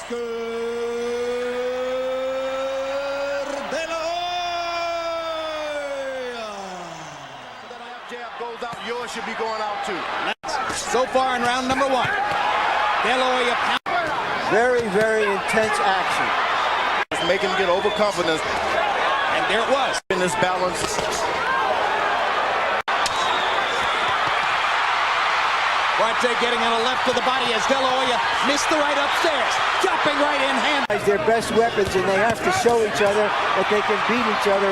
Oscar Dela. That jab goes out, yours should be going out too. So far in round number one, Hoya. Very, very intense action. It's making him get overconfidence. And there it was. In this balance. Quartey getting on a left to the body as Hoya missed the right upstairs. Dropping right in hand. Their best weapons, and they have to show each other that they can beat each other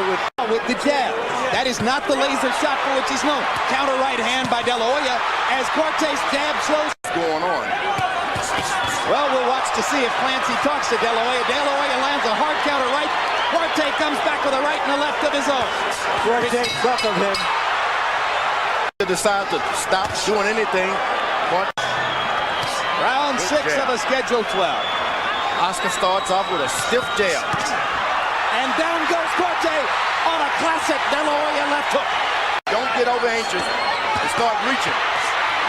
with the jab. That is not the laser shot for which he's known. Counter right hand by Hoya as Quartey's jab slows. What's going on? Well, we'll watch to see if Clancy talks to Hoya. Hoya lands a hard counter right. Quartey comes back with a right and a left of his own. Quartey buckled him. To decide to stop doing anything. Round 6 of a scheduled 12. Oscar starts off with a stiff jab. And down goes Quartey on a classic Hoya left hook. Don't get over anxious and start reaching.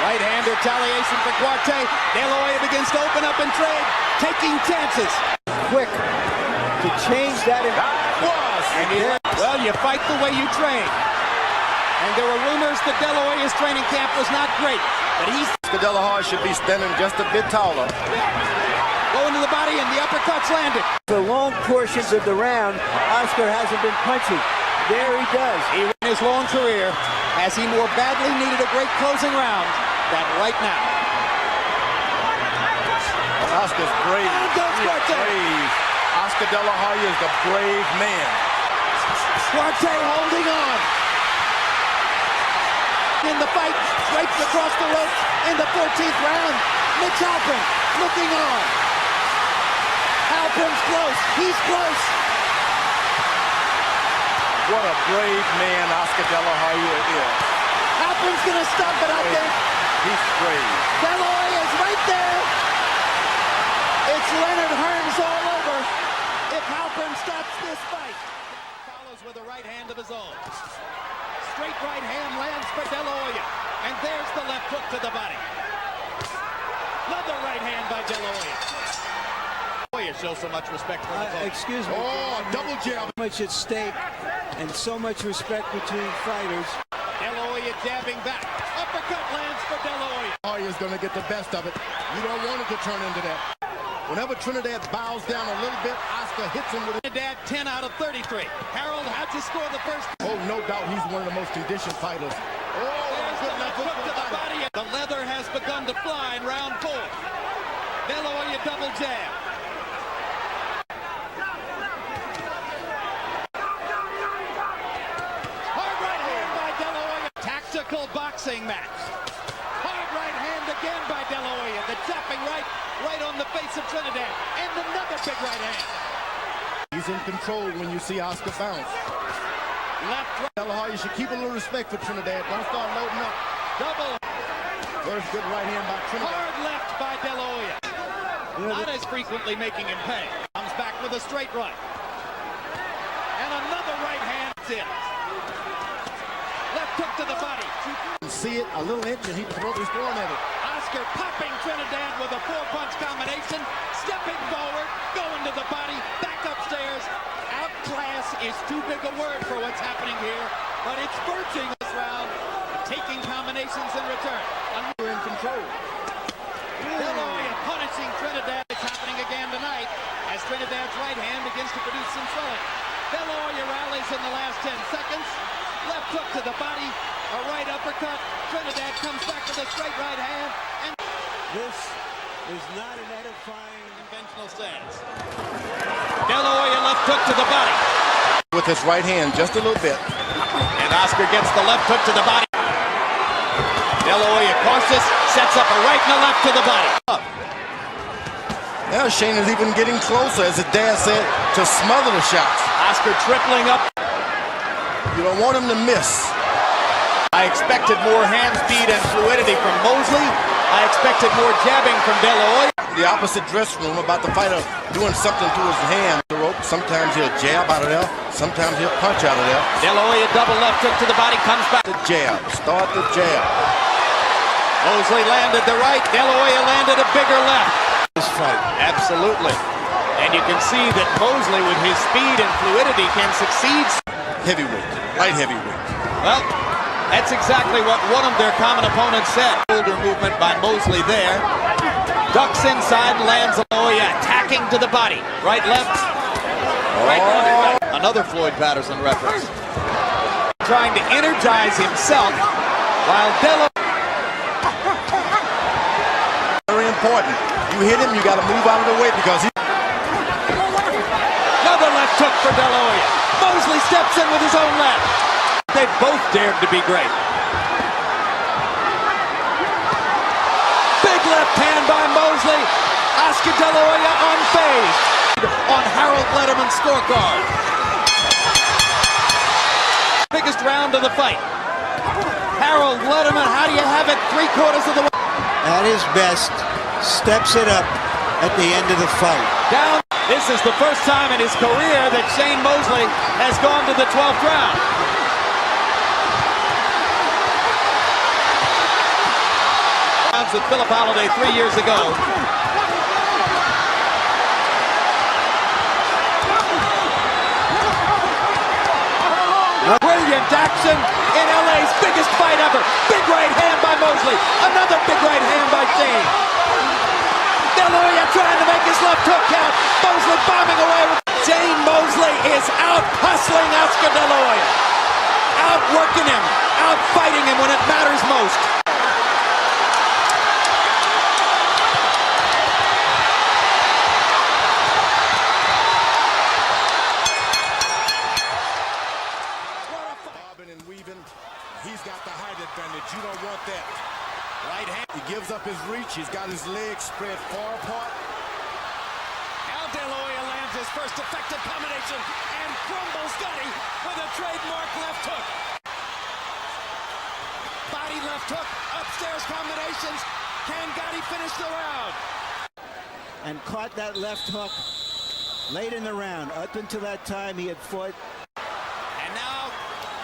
Right hand retaliation for Quartey. Hoya begins to open up and trade, taking chances. Quick to change that. Well, you fight the way you train. And there were rumors that Hoya's training camp was not great, but he's... Hoya should be standing just a bit taller. Going to the body and the uppercuts landed. For long portions of the round, Oscar hasn't been punching. There he does. In his long career, has he more badly needed a great closing round than right now? Oscar's brave. Brave. Oscar De La Hoya is the brave man. Quartey holding on. In the fight, stripes across the ropes in the 14th round. Mitch Halpern looking on. Halpern's close. He's close. What a brave man Oscar De La Hoya is. Halpern's going to stop it, I think. He's brave. De La Hoya is right there. It's Leonard Hearns all over. If Halpern stops this fight. Follows with a right hand of his own. Straight right hand lands for De La Hoya. And there's the left hook to the body. Another right hand by De La Hoya. Hoya shows so much respect for the excuse me. Oh, double jab. So much at stake and so much respect between fighters. De La Hoya jabbing back. Uppercut lands for De La Hoya. Hoya's going to get the best of it. You don't want it to turn into that. Whenever Trinidad bows down a little bit, Oscar hits him with it. Trinidad 10 out of 33. Harold had to score the first. Oh, no doubt he's one of the most conditioned fighters. Oh, there's the left hook to the body. The leather has begun to fly in round 4. De La Hoya double jab. Hard right hand by De La Hoya. Tactical boxing match. Hard right hand again by De La Hoya. The chopping right on the face of Trinidad. And another big right hand. He's in control when you see Oscar bounce. Left right. De La Hoya should keep a little respect for Trinidad. Don't start loading up. Double. There's good right hand by Trinidad. Hard left by De La Hoya. Not as frequently making him pay. Comes back with a straight right. And another right hand in. Left hook to the body. See it, a little inch, and he's throwing at it. Oscar popping Trinidad with a 4-punch combination. Stepping forward, going to the body, back upstairs. Outclass is too big a word for what's happening here, but it's verging this round. Taking combinations in return. We're in control. De La Hoya punishing Trinidad. It's happening again tonight as Trinidad's right hand begins to produce some swelling. De La Hoya rallies in the last 10 seconds. Left hook to the body, a right uppercut. Trinidad comes back with a straight right hand. And This is not an edifying conventional stance. De La Hoya left hook to the body. With his right hand, just a little bit. And Oscar gets the left hook to the body. De La Hoya cautious, sets up a right and a left to the body. Now Shane is even getting closer, as his dad said, to smother the shots. Oscar tripling up. You don't want him to miss. I expected more hand speed and fluidity from Mosley. I expected more jabbing from De La Hoya. The opposite dressing room about the fighter doing something to his hand. The rope. Sometimes he'll jab out of there. Sometimes he'll punch out of there. De La Hoya double left hook to the body, comes back. The jab. Start the jab. Mosley landed the right. De La Hoya landed a bigger left. this fight. Absolutely. And you can see that Mosley, with his speed and fluidity, can succeed. Heavyweight, light heavyweight. Well, that's exactly what one of their common opponents said. Shoulder movement by Mosley there. Ducks inside, lands Hoya, attacking to the body. Right, left. Right, left. Another Floyd Patterson reference. Trying to energize himself while Dela. Very important. You hit him, you got to move out of the way because he. Another left hook for Dela Hoya. Mosley steps in with his own left. They both dared to be great. Big left hand by Mosley. Oscar De La Hoya unfazed on Harold Letterman's scorecard. Biggest round of the fight. Harold Letterman, how do you have it 3/4 of the way? At his best, steps it up at the end of the fight. Down. This is the first time in his career that Shane Mosley has gone to the 12th round. Rounds with Philip Holliday 3 years ago. Brilliant action in LA's biggest fight ever. Big right hand by Mosley. Another big right hand by Shane. De La Hoya trying to make his left hook count. Mosley bombing away. Shane Mosley is out hustling Oscar De La Hoya. Outworking him. Out fighting him when it matters most. Bobbing and weaving. He's got the height advantage. You don't want that. Right hand. He gives up his reach. He's got his legs spread far apart. Now De La Hoya lands his first effective combination and crumbles Gatti with a trademark left hook. Body left hook, upstairs combinations. Can Gatti finish the round? And caught that left hook late in the round. Up until that time, he had fought. And now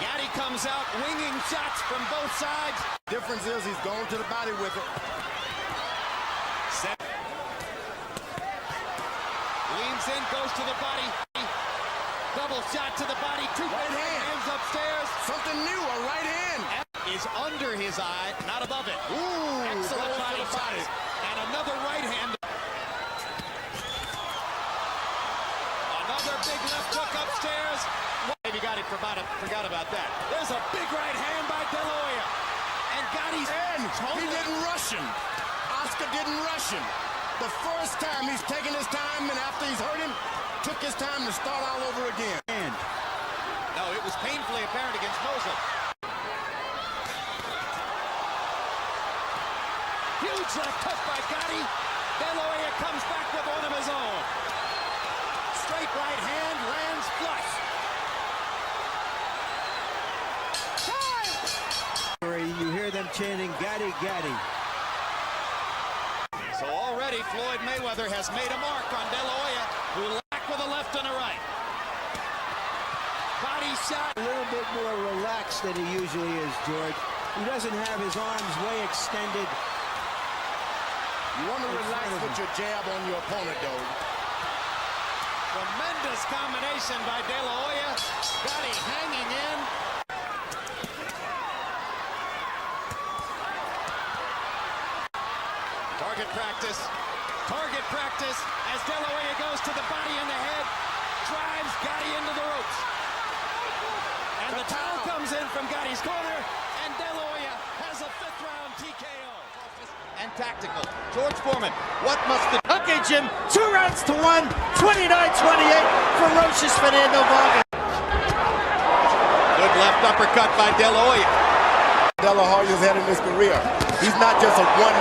Gatti comes out winging shots from both sides. Difference is he's going to the body with it. Leans in, goes to the body. Double shot to the body. Two Right hand. hands upstairs. Something new, a right hand. Is under his eye, not above it. Ooh, Excellent goes to body the body. shots. And another right hand. Another big left hook upstairs. Maybe Gatti forgot about that. There's a big right hand by De La Hoya. And Gatti's He didn't rush him. Oscar didn't rush him. The first time he's taken his time, and after he's hurt him, took his time to start all over again. No, it was painfully apparent against Mosley. Huge left hook by Gatti. De La Hoya comes back with one of his own. Straight right hand lands flush. You hear them chanting, Gatti, Gatti. So already Floyd Mayweather has made a mark on De La Hoya, who lack with a left and a right. Body shot. A little bit more relaxed than he usually is, George. He doesn't have his arms way extended. You want to relax with your jab on your opponent, though. Tremendous combination by De La Hoya. Gatti hanging in. Target practice as De La Hoya goes to the body and the head, drives Gatti into the ropes. And the towel comes in from Gatti's corner, and De La Hoya has a 5th round TKO. And tactical. George Foreman, what must the Okay, Jim, 2 rounds to 1, 29-28, ferocious Fernando Vargas. good left uppercut by De La Hoya. De La Hoya's had in his career. He's not just a one.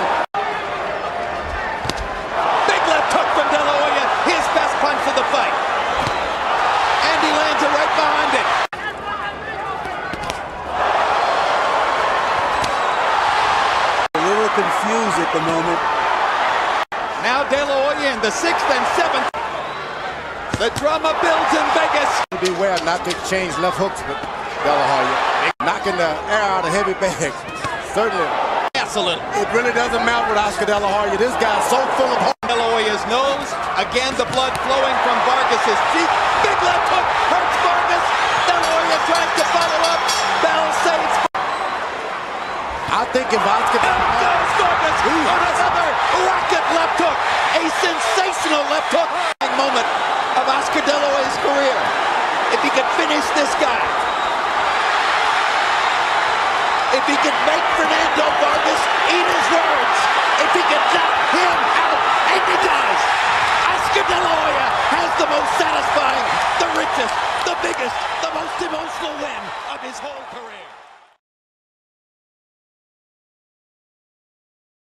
Big left hook from De La Hoya, his best punch of the fight. And he lands it right behind it. A little confused at the moment. Now De La Hoya in the 6th and 7th. The drama builds in Vegas. Beware not to change left hooks with De La Hoya. Knocking the air out of heavy bags. Certainly. Yes, a little. It really doesn't matter with Oscar De La Hoya. This guy's so full of hope. De La Hoya his nose. Again, the blood flowing from Vargas' cheek. Big left hook hurts Vargas. De La Hoya tries to follow up. Bell saves. I think if Oscar... Down goes Vargas on another rocket left hook. A sensational left hook. Moment of Oscar De La Hoya's career. If he could finish this guy. If he could make Fernando Vargas eat his words. If he could knock him out. And he does. Oscar De La Hoya has the most satisfying, the richest, the biggest, the most emotional win of his whole career.